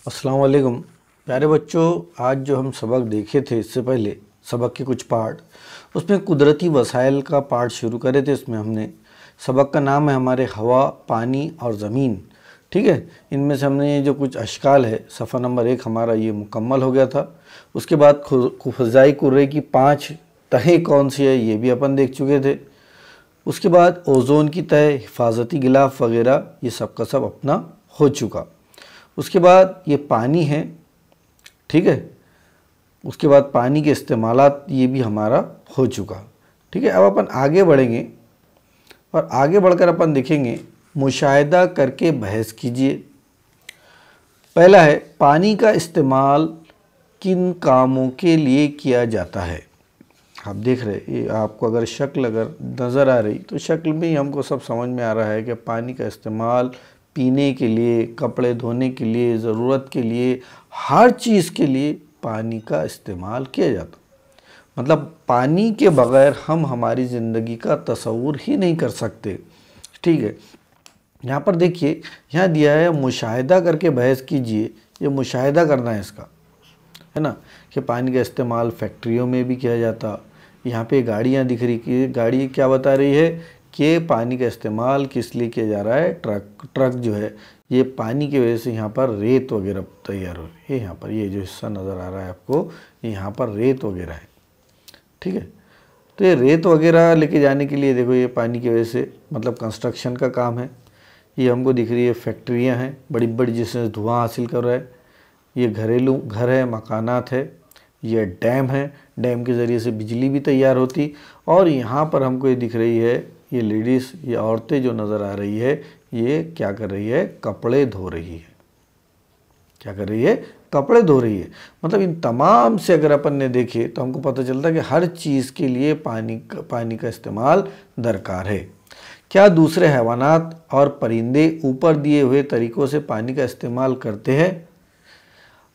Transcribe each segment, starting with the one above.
अस्सलाम वालेकुम प्यारे बच्चों। आज जो हम सबक देखे थे इससे पहले सबक के कुछ पार्ट, उसमें कुदरती वसाइल का पार्ट शुरू करे थे। इसमें हमने सबक का नाम है हमारे हवा, पानी और ज़मीन। ठीक है, इनमें से हमने जो कुछ अशकाल है, सफ़ा नंबर 1 हमारा ये मुकम्मल हो गया था। उसके बाद फ़ज़ाई कुर्रे की 5 तहें कौन सी है ये भी अपन देख चुके थे। उसके बाद ओज़ोन की तह, हिफाजती गिलाफ वगैरह ये सब का सब अपना हो चुका। उसके बाद ये पानी है, ठीक है। उसके बाद पानी के इस्तेमालात ये भी हमारा हो चुका, ठीक है। अब अपन आगे बढ़ेंगे और आगे बढ़कर अपन देखेंगे मुशाहिदा करके बहस कीजिए। पहला है पानी का इस्तेमाल किन कामों के लिए किया जाता है। आप देख रहे ये आपको अगर शक्ल अगर नज़र आ रही तो शक्ल में ही हमको सब समझ में आ रहा है कि पानी का इस्तेमाल पीने के लिए, कपड़े धोने के लिए, ज़रूरत के लिए, हर चीज़ के लिए पानी का इस्तेमाल किया जाता। मतलब पानी के बग़ैर हम हमारी ज़िंदगी का तसव्वुर ही नहीं कर सकते, ठीक है। यहाँ पर देखिए, यहाँ दिया है मुशाहिदा करके बहस कीजिए। ये मुशाहिदा करना है इसका, है ना, कि पानी का इस्तेमाल फैक्ट्रियों में भी किया जाता। यहाँ पे गाड़ियाँ दिख रही कि गाड़ी क्या बता रही है कि पानी का इस्तेमाल किस लिए किया जा रहा है। ट्रक जो है ये पानी की वजह से यहाँ पर रेत वगैरह तैयार हो रही है। यहाँ पर ये जो हिस्सा नज़र आ रहा है आपको, यहाँ पर रेत वगैरह है, ठीक है। तो ये रेत वगैरह लेके जाने के लिए देखो ये पानी की वजह से मतलब कंस्ट्रक्शन का काम है। ये हमको दिख रही है फैक्ट्रियाँ हैं बड़ी बड़ी जिससे धुआँ हासिल कर रहा है। ये घरेलू घर है, मकानात है, ये डैम है, डैम के ज़रिए से बिजली भी तैयार होती। और यहाँ पर हमको ये दिख रही है ये लेडीज़, ये औरतें जो नज़र आ रही है ये क्या कर रही है, कपड़े धो रही है। क्या कर रही है, कपड़े धो रही है। मतलब इन तमाम से अगर अपन ने देखे तो हमको पता चलता है कि हर चीज़ के लिए पानी का इस्तेमाल दरकार है। क्या दूसरे हैवानात और परिंदे ऊपर दिए हुए तरीक़ों से पानी का इस्तेमाल करते हैं?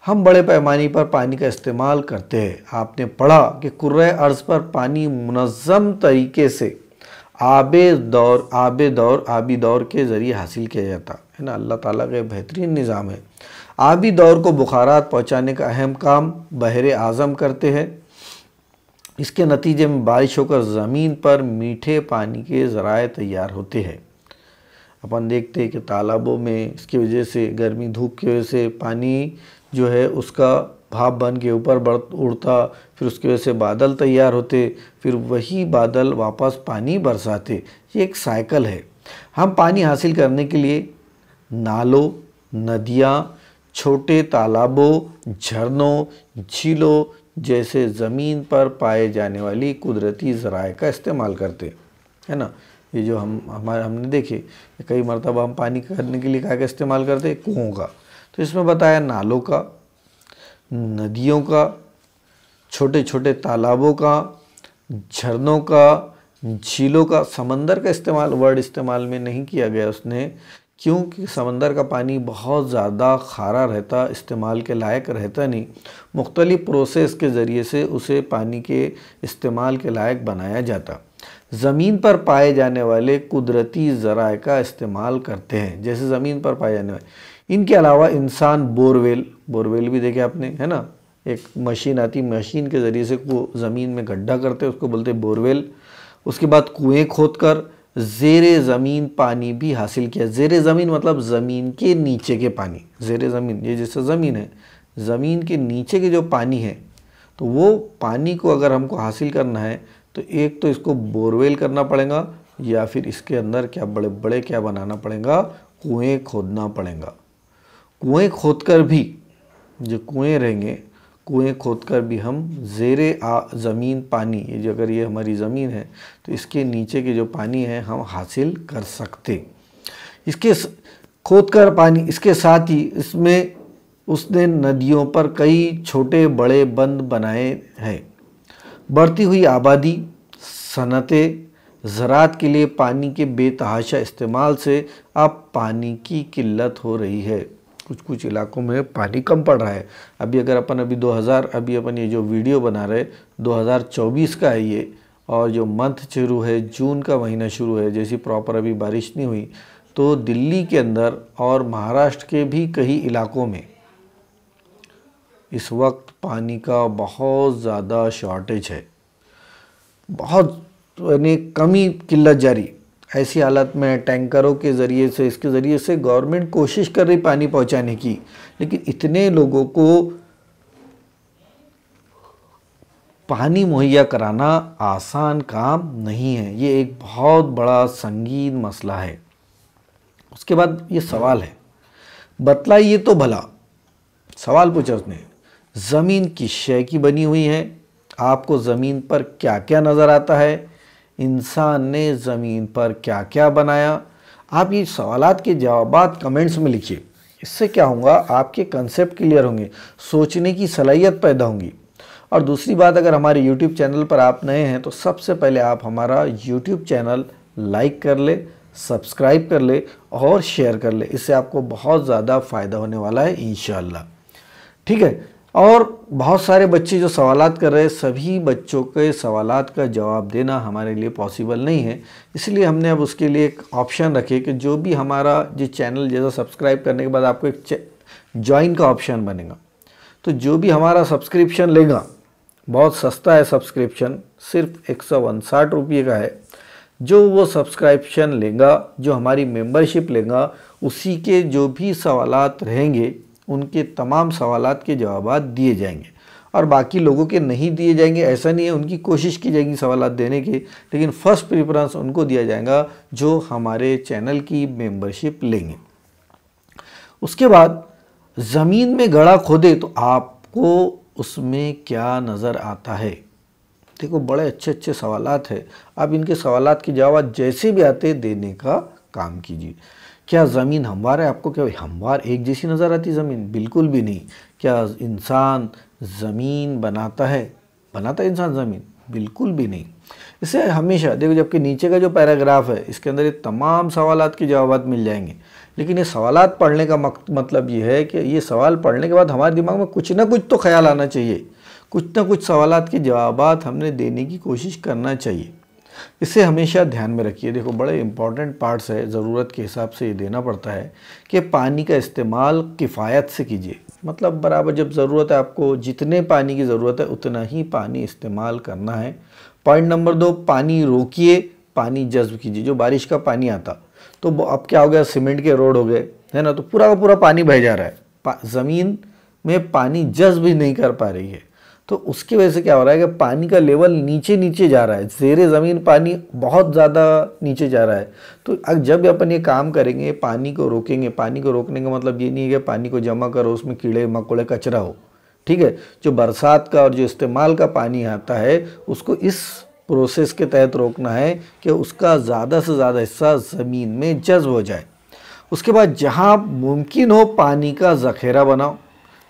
हम बड़े पैमाने पर पानी का इस्तेमाल करते हैं। आपने पढ़ा कि कुर्रे अर्ज़ पर पानी मुनज़्ज़म तरीके से आबी दौर के ज़रिए हासिल किया जाता है ना। अल्लाह ताला का बेहतरीन निज़ाम है। आबी दौर को बुखारात पहुँचाने का अहम काम बहरे आज़म करते हैं। इसके नतीजे में बारिश होकर ज़मीन पर मीठे पानी के ज़राए तैयार होते हैं। अपन देखते हैं कि तालाबों में इसकी वजह से, गर्मी धूप की वजह से पानी जो है उसका भाप बन के ऊपर उड़ता, फिर उसकी वजह से बादल तैयार होते, फिर वही बादल वापस पानी बरसाते। ये एक साइकिल है। हम पानी हासिल करने के लिए नालों, नदियाँ, छोटे तालाबों, झरनों, झीलों जैसे ज़मीन पर पाए जाने वाली कुदरती ज़राए का इस्तेमाल करते, है ना। ये जो हमने देखे कई मरतबा हम पानी करने के लिए क्या का इस्तेमाल करते, कुओं का। तो इसमें बताया नालों का, नदियों का, छोटे छोटे तालाबों का, झरनों का, झीलों का। समंदर का इस्तेमाल वर्ड इस्तेमाल में नहीं किया गया उसने, क्योंकि समंदर का पानी बहुत ज़्यादा खारा रहता, इस्तेमाल के लायक रहता नहीं। मुख्तलिफ़ प्रोसेस के ज़रिए से उसे पानी के इस्तेमाल के लायक बनाया जाता। ज़मीन पर पाए जाने वाले कुदरती ज़राए का इस्तेमाल करते हैं, जैसे ज़मीन पर पाए जाने वाले। इनके अलावा इंसान बोरवेल भी देखे आपने, है ना। एक मशीन आती, मशीन के ज़रिए से वो ज़मीन में गड्ढा करते हैं, उसको बोलते हैं बोरवेल। उसके बाद कुएँ खोदकर ज़ेरे ज़मीन पानी भी हासिल किया। ज़ेरे ज़मीन मतलब ज़मीन के नीचे के पानी। ज़ेरे ज़मीन ये जैसे ज़मीन है, ज़मीन के नीचे के जो पानी है, तो वो पानी को अगर हमको हासिल करना है तो एक तो इसको बोरवेल करना पड़ेगा, या फिर इसके अंदर क्या बड़े बड़े क्या बनाना पड़ेगा, कुएँ खोदना पड़ेगा। कुएँ खोदकर भी, जो कुएँ रहेंगे, कुएँ खोदकर भी हम ज़ेरे ज़मीन पानी, ये जो अगर ये हमारी ज़मीन है तो इसके नीचे के जो पानी है हम हासिल कर सकते। इसके खोदकर पानी, इसके साथ ही इसमें उसने नदियों पर कई छोटे बड़े बंद बनाए हैं। बढ़ती हुई आबादी, सनतें, ज़राअत के लिए पानी के बेतहाशा इस्तेमाल से अब पानी की किल्लत हो रही है। कुछ इलाकों में पानी कम पड़ रहा है। अभी अगर अपन अभी अपन ये जो वीडियो बना रहे 2024 का है ये, और जो मंथ शुरू है, जून का महीना शुरू है, जैसी प्रॉपर अभी बारिश नहीं हुई, तो दिल्ली के अंदर और महाराष्ट्र के भी कई इलाकों में इस वक्त पानी का बहुत ज़्यादा शॉर्टेज है, बहुत यानी कमी, किल्लत जारी। ऐसी हालत में टैंकरों के ज़रिए से, इसके ज़रिए से गवर्नमेंट कोशिश कर रही पानी पहुंचाने की, लेकिन इतने लोगों को पानी मुहैया कराना आसान काम नहीं है। ये एक बहुत बड़ा संगीन मसला है। उसके बाद ये सवाल है, बतलाइए तो भला, सवाल पूछा उसने, ज़मीन किस शय की बनी हुई है? आपको ज़मीन पर क्या क्या नज़र आता है? इंसान ने ज़मीन पर क्या क्या बनाया? आप ये सवालात के जवाबात कमेंट्स में लिखिए। इससे क्या होगा, आपके कंसेप्ट क्लियर होंगे, सोचने की सलाहियत पैदा होंगी। और दूसरी बात, अगर हमारे YouTube चैनल पर आप नए हैं तो सबसे पहले आप हमारा YouTube चैनल लाइक कर ले, सब्सक्राइब कर ले और शेयर कर ले। इससे आपको बहुत ज़्यादा फ़ायदा होने वाला है इंशाअल्लाह। ठीक है। और बहुत सारे बच्चे जो सवालात कर रहे हैं, सभी बच्चों के सवालात का जवाब देना हमारे लिए पॉसिबल नहीं है। इसलिए हमने अब उसके लिए एक ऑप्शन रखे कि जो भी हमारा जिस चैनल जैसा सब्सक्राइब करने के बाद आपको एक ज्वाइन का ऑप्शन बनेगा, तो जो भी हमारा सब्सक्रिप्शन लेगा, बहुत सस्ता है सब्सक्रिप्शन, सिर्फ 159 रुपये का है। जो वो सब्सक्रिप्शन लेगा, जो हमारी मेंबरशिप लेगा, उसी के जो भी सवालात रहेंगे उनके तमाम सवालात के जवाबात दिए जाएंगे। और बाकी लोगों के नहीं दिए जाएंगे ऐसा नहीं है, उनकी कोशिश की जाएगी सवालात देने की, लेकिन फर्स्ट प्रेफरेंस उनको दिया जाएगा जो हमारे चैनल की मेंबरशिप लेंगे। उसके बाद ज़मीन में गड्ढा खोदे तो आपको उसमें क्या नज़र आता है? देखो, बड़े अच्छे अच्छे सवालात हैं। आप इनके सवालात के जवाब जैसे भी आते देने का काम कीजिए। क्या ज़मीन हमवार है? आपको क्या हमवार एक जैसी नज़र आती ज़मीन? बिल्कुल भी नहीं। क्या इंसान ज़मीन बनाता है? बनाता है इंसान ज़मीन? बिल्कुल भी नहीं। इसे हमेशा देखो, जबकि नीचे का जो पैराग्राफ है इसके अंदर ये तमाम सवालात के जवाब मिल जाएंगे, लेकिन ये सवालात पढ़ने का मतलब ये है कि ये सवाल पढ़ने के बाद हमारे दिमाग में कुछ ना कुछ तो ख्याल आना चाहिए, कुछ ना कुछ सवालात के जवाबात हमने देने की कोशिश करना चाहिए। इसे हमेशा ध्यान में रखिए। देखो, बड़े इंपॉर्टेंट पार्ट्स है, ज़रूरत के हिसाब से ये देना पड़ता है कि पानी का इस्तेमाल किफ़ायत से कीजिए। मतलब बराबर जब ज़रूरत है, आपको जितने पानी की ज़रूरत है उतना ही पानी इस्तेमाल करना है। पॉइंट नंबर 2, पानी रोकिए, पानी जज्ब कीजिए। जो बारिश का पानी आता तो अब क्या हो गया, सीमेंट के रोड हो गए, है ना, तो पूरा का पूरा पानी बह जा रहा है, ज़मीन में पानी जज्ब भी नहीं कर पा रही है। तो उसकी वजह से क्या हो रहा है कि पानी का लेवल नीचे नीचे जा रहा है, ज़ेरे ज़मीन पानी बहुत ज़्यादा नीचे जा रहा है। तो जब अपन ये काम करेंगे, पानी को रोकेंगे, पानी को रोकने का मतलब ये नहीं है कि पानी को जमा करो, उसमें कीड़े मकोड़े कचरा हो। ठीक है, जो बरसात का और जो इस्तेमाल का पानी आता है उसको इस प्रोसेस के तहत रोकना है कि उसका ज़्यादा से ज़्यादा हिस्सा ज़मीन में जज्ब हो जाए। उसके बाद जहाँ मुमकिन हो पानी का ज़ख़ीरा बनाओ।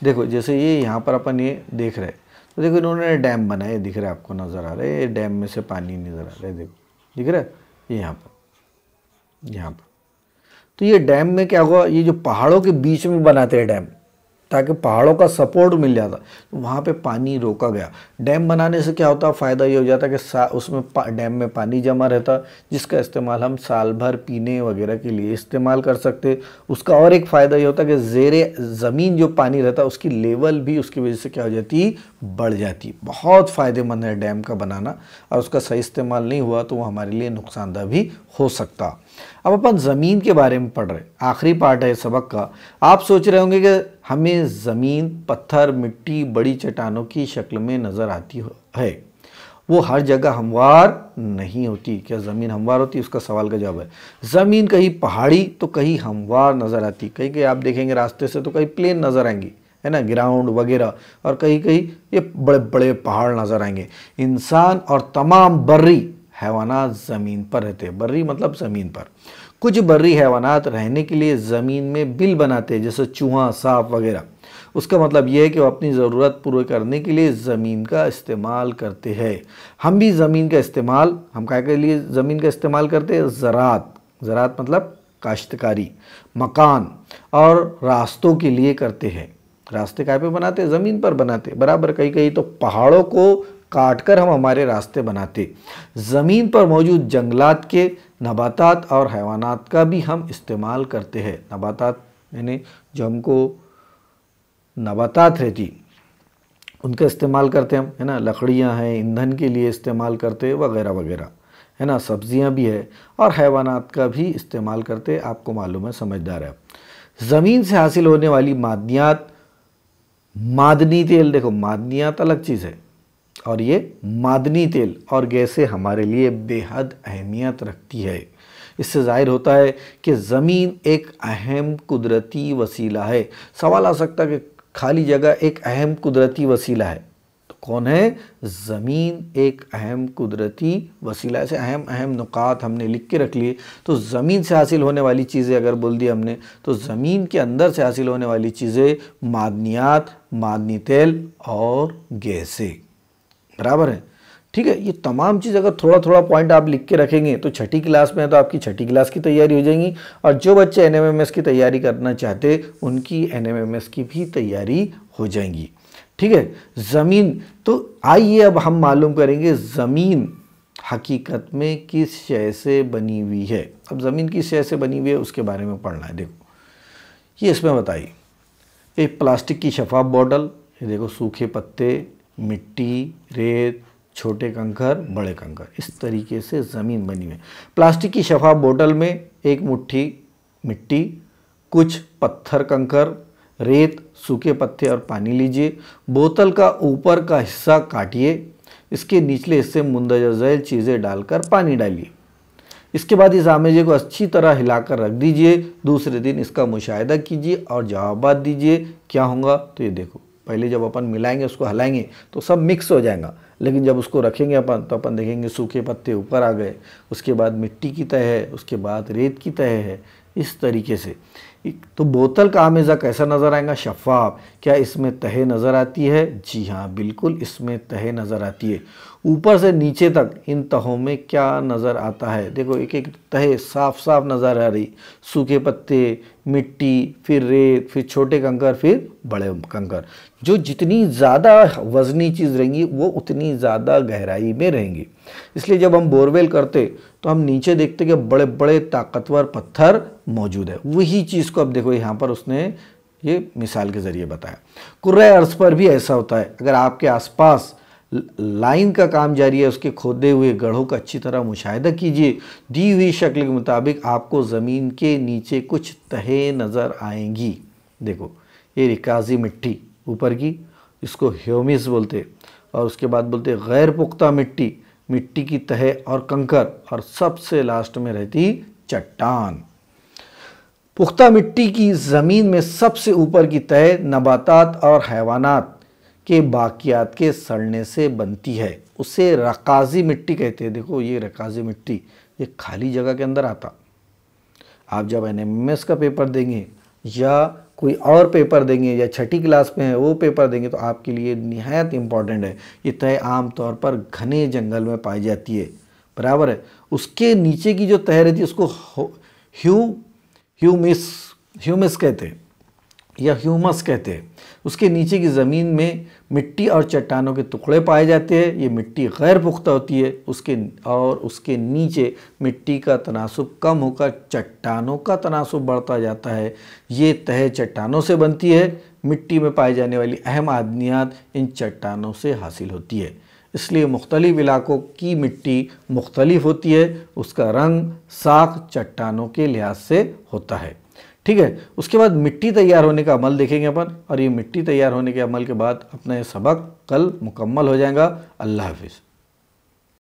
देखो, जैसे ये यहाँ पर अपन ये देख रहे हैं, तो देखो इन्होंने डैम बनाए, दिख रहा है आपको, नज़र आ रहा है, ये डैम में से पानी नज़र आ रहा है, देखो दिख रहा है, ये यहाँ पर। तो ये डैम में क्या हुआ, ये जो पहाड़ों के बीच में बनाते हैं डैम, ताकि पहाड़ों का सपोर्ट मिल जाता, तो वहाँ पे पानी रोका गया। डैम बनाने से क्या होता, फ़ायदा ये हो जाता कि उसमें डैम में पानी जमा रहता, जिसका इस्तेमाल हम साल भर पीने वगैरह के लिए इस्तेमाल कर सकते। उसका और एक फ़ायदा ये होता कि ज़ेरे ज़मीन जो पानी रहता उसकी लेवल भी उसकी वजह से क्या हो जाती, बढ़ जाती। बहुत फ़ायदेमंद है डैम का बनाना, और उसका सही इस्तेमाल नहीं हुआ तो वो हमारे लिए नुकसानदायक भी हो सकता। अब अपन ज़मीन के बारे में पढ़ रहे, आखिरी पार्ट है सबक का। आप सोच रहे होंगे कि हमें ज़मीन पत्थर, मिट्टी, बड़ी चट्टानों की शक्ल में नज़र आती है, वो हर जगह हमवार नहीं होती। क्या ज़मीन हमवार होती है? उसका सवाल का जवाब है, ज़मीन कहीं पहाड़ी तो कहीं हमवार नज़र आती। कहीं कहीं आप देखेंगे रास्ते से तो कहीं प्लेन नज़र आएंगी, है ना, ग्राउंड वगैरह, और कहीं कहीं ये बड़े बड़े पहाड़ नज़र आएंगे। इंसान और तमाम बर्री हैवानात ज़मीन पर रहते हैं। बर्री मतलब ज़मीन पर। कुछ बर्री हैवानात रहने के लिए ज़मीन में बिल बनाते हैं, जैसे चूहा, सांप वगैरह। उसका मतलब यह है कि वो अपनी ज़रूरत पूरी करने के लिए ज़मीन का इस्तेमाल करते हैं। हम भी ज़मीन का इस्तेमाल, हम क्या के लिए ज़मीन का इस्तेमाल करते हैं? ज़राअत मतलब काश्तकारी, मकान और रास्तों के लिए करते हैं। रास्ते कहाँ पे बनाते हैं? ज़मीन पर बनाते। बराबर, कहीं कहीं तो पहाड़ों को काटकर हम हमारे रास्ते बनाते। ज़मीन पर मौजूद जंगलात के, नबातात और हैवानात का भी हम इस्तेमाल करते हैं। नबातात यानी जो हमको नबातात रहती, उनका इस्तेमाल करते हैं हम, है ना, लकड़ियाँ हैं, ईंधन के लिए इस्तेमाल करते हैं वगैरह वगैरह, है ना, सब्जियां भी है और हैवानात का भी इस्तेमाल करते, आपको मालूम है, समझदार है। ज़मीन से हासिल होने वाली मादनियात, मादनी तेल, देखो मादनियात अलग चीज़ है और ये मादनी तेल और गैसें हमारे लिए बेहद अहमियत रखती है। इससे जाहिर होता है कि ज़मीन एक अहम कुदरती वसीला है। सवाल आ सकता है कि खाली जगह एक अहम कुदरती वसीला है, तो कौन है? ज़मीन एक अहम कुदरती वसीला। ऐसे अहम अहम नुकात हमने लिख के रख लिए। तो ज़मीन से हासिल होने वाली चीज़ें अगर बोल दी हमने, तो ज़मीन के अंदर से हासिल होने वाली चीज़ें मादनियात, मादनी तेल और गैसें, बराबर है। ठीक है, ये तमाम चीज़ अगर थोड़ा थोड़ा पॉइंट आप लिख के रखेंगे तो छठी क्लास में है तो आपकी छठी क्लास की तैयारी हो जाएगी। और जो बच्चे एनएमएमएस की तैयारी करना चाहते उनकी एनएमएमएस की भी तैयारी हो जाएगी। ठीक है, ज़मीन, तो आइए अब हम मालूम करेंगे ज़मीन हकीकत में किस शय से बनी हुई है। अब ज़मीन किस शय से बनी हुई है उसके बारे में पढ़ना है। देखो ये इसमें बताइए, एक प्लास्टिक की शफाफ बॉटल, ये देखो सूखे पत्ते, मिट्टी, रेत, छोटे कंकर, बड़े कंकर, इस तरीके से ज़मीन बनी हुई है। प्लास्टिक की शफाफ बोतल में एक मुट्ठी मिट्टी, कुछ पत्थर कंकर, रेत, सूखे पत्ते और पानी लीजिए। बोतल का ऊपर का हिस्सा काटिए, इसके निचले हिस्से मुंदरजा झैल चीज़ें डालकर पानी डालिए। इसके बाद इस आमेजे को अच्छी तरह हिलाकर रख दीजिए। दूसरे दिन इसका मुशाहिदा कीजिए और जवाबात दीजिए। क्या होगा? तो ये देखो, पहले जब अपन मिलाएंगे, उसको हलाएंगे तो सब मिक्स हो जाएगा, लेकिन जब उसको रखेंगे अपन तो अपन देखेंगे सूखे पत्ते ऊपर आ गए, उसके बाद मिट्टी की तह है, उसके बाद रेत की तह है, इस तरीके से। तो बोतल का आमेज़ा कैसा नज़र आएगा? शफ़ाफ। क्या इसमें तह नज़र आती है? जी हाँ, बिल्कुल इसमें तह नज़र आती है। ऊपर से नीचे तक इन तहों में क्या नज़र आता है? देखो एक एक तह साफ साफ नज़र आ रही, सूखे पत्ते, मिट्टी, फिर रेत, फिर छोटे कंकर, फिर बड़े कंकर। जो जितनी ज़्यादा वज़नी चीज़ रहेंगी वो उतनी ज़्यादा गहराई में रहेंगी। इसलिए जब हम बोरवेल करते तो हम नीचे देखते कि बड़े बड़े ताकतवर पत्थर मौजूद है। वही चीज़ को अब देखो यहाँ पर उसने ये मिसाल के ज़रिए बताया। कुर्रे अर्ज़ पर भी ऐसा होता है। अगर आपके आसपास लाइन का काम जारी है, उसके खोदे हुए गढ़ों का अच्छी तरह मुशाहिदा कीजिए। दी हुई शक्ल के मुताबिक आपको ज़मीन के नीचे कुछ तहें नज़र आएंगी। देखो ये रिकाजी मिट्टी ऊपर की, इसको ह्यूमिस बोलते, और उसके बाद बोलते गैर पुख्ता मिट्टी, मिट्टी की तह और कंकर, और सबसे लास्ट में रहती चट्टान। पुख्ता मिट्टी की ज़मीन में सबसे ऊपर की तह नबातात और हैवानात के बाकियात के सड़ने से बनती है, उसे रकाजी मिट्टी कहते हैं। देखो ये रकाजी मिट्टी, ये खाली जगह के अंदर आता। आप जब एनएमएमएस का पेपर देंगे या कोई और पेपर देंगे या छठी क्लास में है वो पेपर देंगे तो आपके लिए निहायत इम्पॉर्टेंट है। ये तह आम तौर पर घने जंगल में पाई जाती है, बराबर है। उसके नीचे की जो तह रहती है उसको ह्यूमिस कहते हैं या ह्यूमस कहते हैं। उसके नीचे की ज़मीन में मिट्टी और चट्टानों के टुकड़े पाए जाते हैं। ये मिट्टी गैर पुख्ता होती है, उसके नीचे मिट्टी का तनासुब कम होकर चट्टानों का तनासुब बढ़ता जाता है। ये तह चट्टानों से बनती है। मिट्टी में पाई जाने वाली अहम आदनियात इन चट्टानों से हासिल होती है। इसलिए मुख्तलिफ इलाकों की मिट्टी मुख्तलिफ होती है, उसका रंग साख चट्टानों के लिहाज से होता है। ठीक है, उसके बाद मिट्टी तैयार होने का अमल देखेंगे अपन, और ये मिट्टी तैयार होने के अमल के बाद अपना ये सबक कल मुकम्मल हो जाएगा। अल्लाह हाफिज़।